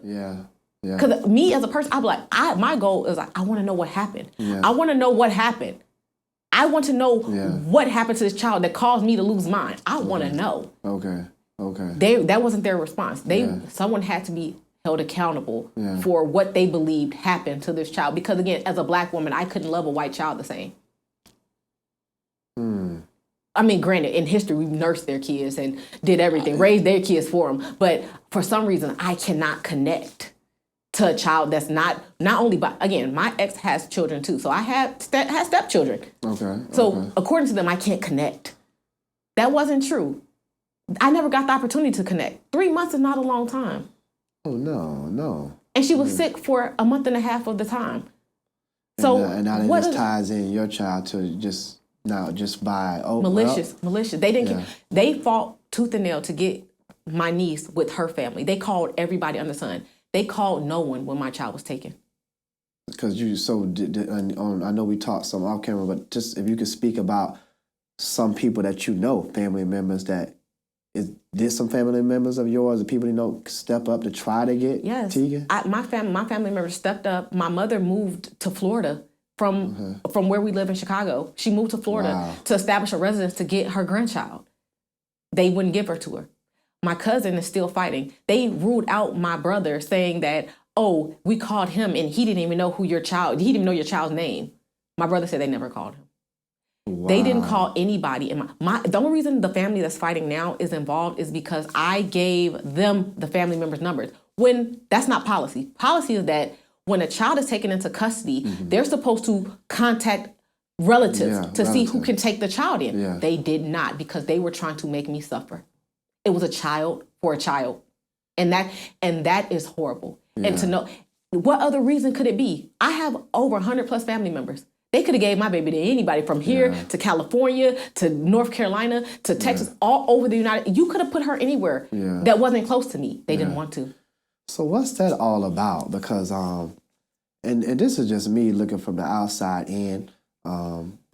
Yeah. Yeah. Because me as a person, I'm like, my goal is like, I want to know what happened. Yeah. I want to know what happened. I want to know Yeah. what happened to this child that caused me to lose mine. I want to know. Okay. Okay. That wasn't their response. Someone had to be held accountable for what they believed happened to this child. Because again, as a black woman, I couldn't love a white child the same. I mean, granted, in history, we've nursed their kids and did everything, raised their kids for them. But for some reason, I cannot connect to a child that's not only by, again, my ex has children too. So I had stepchildren. Okay. So according to them, I can't connect. That wasn't true. I never got the opportunity to connect. 3 months is not a long time. Oh, no. And she was sick for a month and a half of the time. So and now that this ties in your child to just by malicious. They didn't care. They fought tooth and nail to get my niece with her family. They called everybody under the sun. They called no one when my child was taken. Because I know we talked some off camera, but just if you could speak about some people that you know, family members did some family members of yours, the people you know, step up to try to get Teigan? My family members stepped up. My mother moved to Florida from where we live in Chicago. She moved to Florida to establish a residence to get her grandchild. They wouldn't give her to her. My cousin is still fighting. They ruled out my brother saying that, oh, we called him and he didn't even know he didn't even know your child's name. My brother said they never called him. Wow. They didn't call anybody. And the only reason the family that's fighting now is involved is because I gave them the family members' numbers. When that's not policy. Policy is that when a child is taken into custody, they're supposed to contact relatives to see who can take the child in. Yeah. They did not because they were trying to make me suffer. It was a child for a child. And that is horrible. Yeah. And to know, what other reason could it be? I have over 100 plus family members. They could have gave my baby to anybody from here to California to North Carolina to Texas, all over the United. You could have put her anywhere that wasn't close to me. They didn't want to. So what's that all about? Because and this is just me looking from the outside in,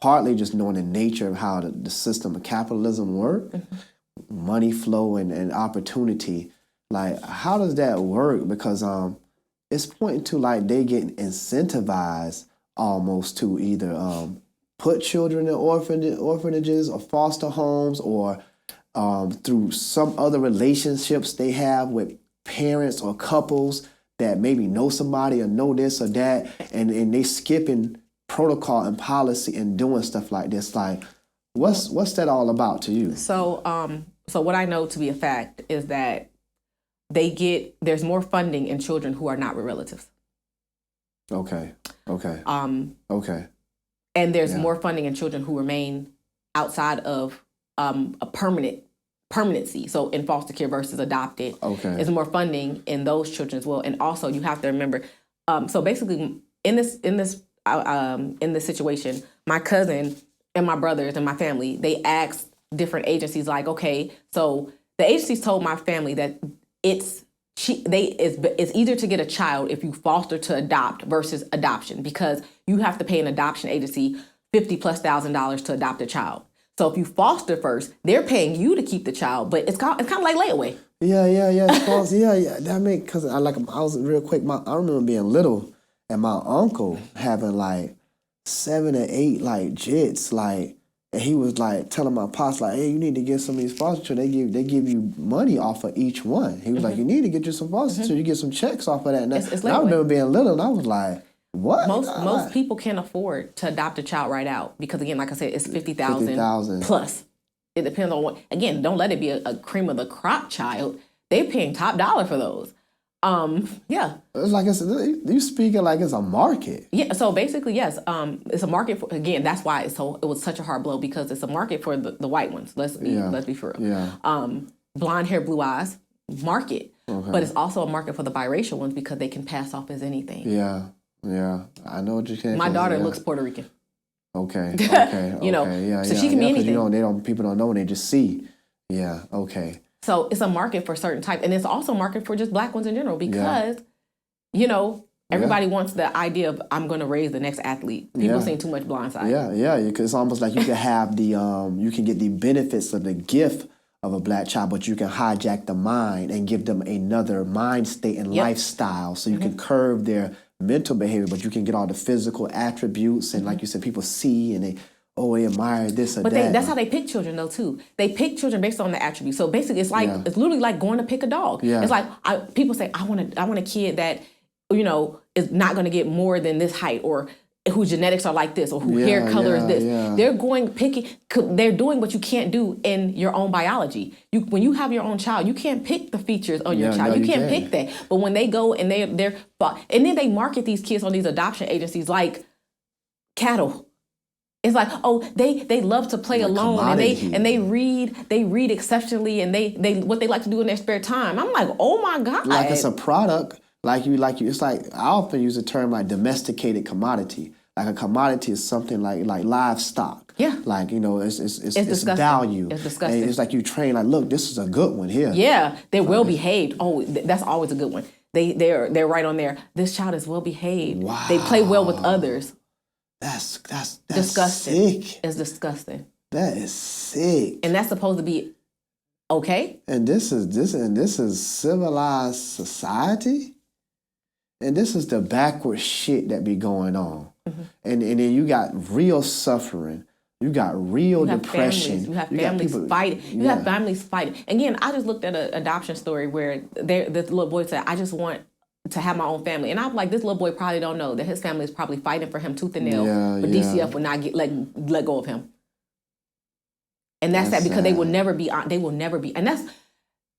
partly just knowing the nature of how the system of capitalism works, money flow and opportunity. Like, how does that work? Because it's pointing to like they get incentivized almost to either put children in orphanages or foster homes or through some other relationships they have with parents or couples that maybe know somebody or know this or that, and they skipping protocol and policy and doing stuff like this. Like, what's that all about to you? So what I know to be a fact is that there's more funding in children who are not with relatives. Okay. And there's more funding in children who remain outside of a permanency. So in foster care versus adopted, there's more funding in those children as well. And also you have to remember, so basically in this situation, my cousin and my brothers and my family, they asked different agencies like, okay, so the agencies told my family that it's either to get a child if you foster to adopt versus adoption, because you have to pay an adoption agency $50,000+ to adopt a child. So if you foster first, they're paying you to keep the child, but it's kind of like layaway. Yeah. That make, because I was real quick. I remember being little and my uncle having like 7 or 8 like jits, like, and he was like telling my pops like, hey, you need to get some of these foster children. They give you money off of each one. He was like, you need to get you some foster children. You get some checks off of that. And I remember being little and I was like, what? Most people can't afford to adopt a child right out because, again, like I said, it's $50,000 plus. It depends on what. Again, don't let it be a cream of the crop child. They're paying top dollar for those. Yeah. It's like you speaking like it's a market. Yeah. So basically, yes. It's a market for. Again, that's why it was such a hard blow because it's a market for the white ones. Let's be for real. Yeah. Blonde hair, blue eyes, market. Okay. But it's also a market for the biracial ones because they can pass off as anything. Yeah. I know what you can. My daughter looks Puerto Rican. Okay. So she can be anything. People don't know when they just see. Yeah. Okay. So it's a market for certain types, and it's also a market for just black ones in general because, everybody wants the idea of I'm going to raise the next athlete. People seen too much Blindside. Yeah, because it's almost like you can have you can get the benefits of the gift of a black child, but you can hijack the mind and give them another mind state and lifestyle, so you can curb their mental behavior, but you can get all the physical attributes, and like you said, people see and they admire this or but that. That's how they pick children though too. They pick children based on the attributes. So basically, it's like it's literally like going to pick a dog. Yeah. It's like people say, I want a kid that is not going to get more than this height, or whose genetics are like this, or who hair color is this. Yeah. They're doing what you can't do in your own biology. When you have your own child, you can't pick the features on your child. No, you can't pick that. But when they go and and then they market these kids on these adoption agencies like cattle. It's like, oh, they love to play alone, and they read exceptionally, and they what they like to do in their spare time. I'm like, oh my God. Like it's a product, like you. It's like, I often use the term like domesticated commodity. Like a commodity is something like livestock. Yeah. Like, it's disgusting. value. It's disgusting. And it's like you train, like, look, this is a good one here. Yeah, they're well behaved. Oh, that's always a good one. They're right on there. This child is well behaved. Wow. They play well with others. That's Disgusting. sick. It's disgusting. That is sick. And that's supposed to be okay? And this is civilized society? And this is the backward shit that be going on. Mm-hmm. And then you got real suffering. You got real depression. You have families fighting. You have families fighting. Again, I just looked at an adoption story where this little boy said, I just want to have my own family. And I'm like, this little boy probably don't know that his family is probably fighting for him tooth and nail, but DCF will not let go of him. And that's that, because they will never be, and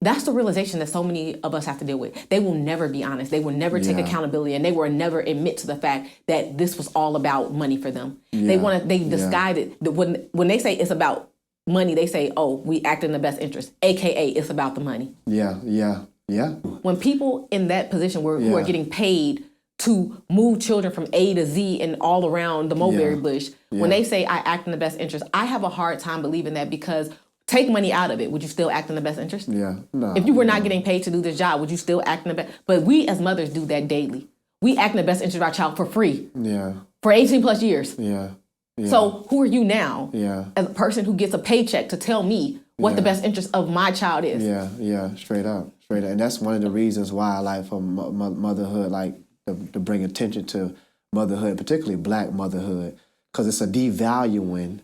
that's the realization that so many of us have to deal with. They will never be honest. They will never take accountability, and they will never admit to the fact that this was all about money for them. Yeah. They disguise it. When they say it's about money, they say, oh, we act in the best interest, AKA it's about the money. Yeah. When people in that position who are getting paid to move children from A to Z and all around the mulberry bush, when they say I act in the best interest, I have a hard time believing that, because take money out of it, would you still act in the best interest? Yeah. No. If you were not getting paid to do this job, would you still act in the best? But we as mothers do that daily. We act in the best interest of our child for free. Yeah. For 18 plus years. Yeah. So who are you now? Yeah. As a person who gets a paycheck to tell me what the best interest of my child is. Yeah. Straight up. And that's one of the reasons why I like for motherhood, like to bring attention to motherhood, particularly Black motherhood, because it's a devaluing,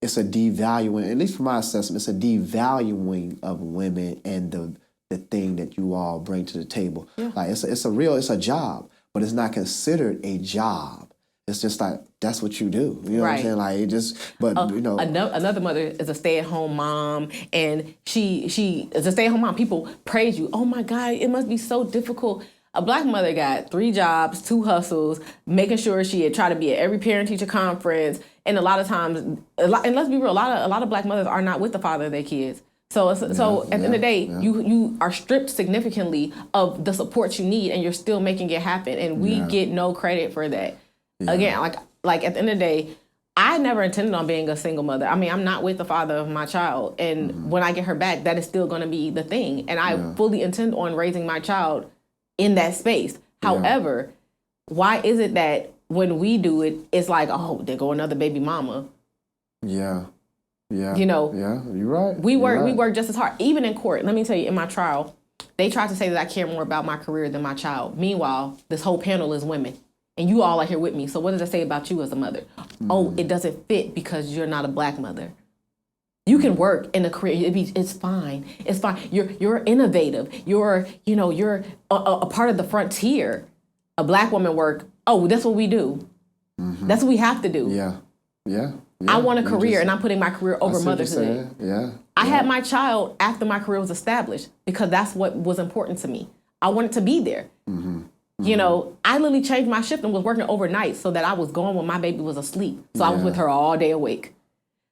at least from my assessment, it's a devaluing of women and the thing that you all bring to the table. Yeah. Like it's a job, but it's not considered a job. It's just like, that's what you do. You know what I'm saying? Like, it just, Another mother is a stay-at-home mom, and she is a stay-at-home mom. People praise you. Oh my God, it must be so difficult. A Black mother got 3 jobs, 2 hustles, making sure she had tried to be at every parent-teacher conference. And a lot of times, and let's be real, a lot of Black mothers are not with the father of their kids. So at the end of the day, you are stripped significantly of the support you need, and you're still making it happen. And we get no credit for that. Yeah. Again, like at the end of the day, I never intended on being a single mother. I mean, I'm not with the father of my child. And when I get her back, that is still going to be the thing. And I fully intend on raising my child in that space. However, why is it that when we do it, it's like, oh, there go another baby mama. Yeah. Yeah, you're right. We work just as hard. Even in court, let me tell you, in my trial, they tried to say that I care more about my career than my child. Meanwhile, this whole panel is women. And you all are here with me. So what does it say about you as a mother? Oh, it doesn't fit because you're not a Black mother. You can work in a career. It's fine. It's fine. You're innovative. You're a part of the frontier. A Black woman work. Oh, that's what we do. Mm-hmm. That's what we have to do. Yeah. I want a career, and I'm putting my career over motherhood. I had my child after my career was established, because that's what was important to me. I wanted to be there. Mm-hmm. I literally changed my shift and was working overnight so that I was gone when my baby was asleep. So I was with her all day awake.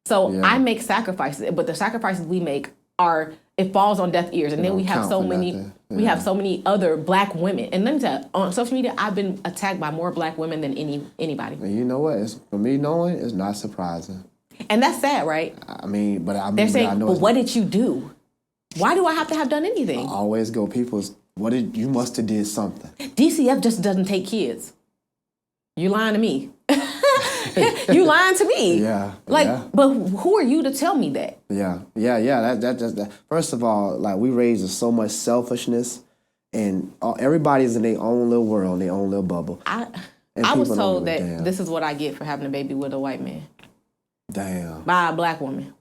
So I make sacrifices, but the sacrifices we make it falls on deaf ears. And then we have so many other Black women. And let me tell you, on social media, I've been attacked by more Black women than anybody. And you know what? For me knowing, it's not surprising. And that's sad, right? They're saying, but what did you do? Why do I have to have done anything? I always go, you must have did something. DCF just doesn't take kids. You lying to me. You lying to me. Yeah. Like, yeah. but who are you to tell me that? Yeah. That. First of all, like we raised with so much selfishness, and everybody's in their own little world, their own little bubble. I And was people don't told give a that damn. this is what I get for having a baby with a white man Damn. by a black woman.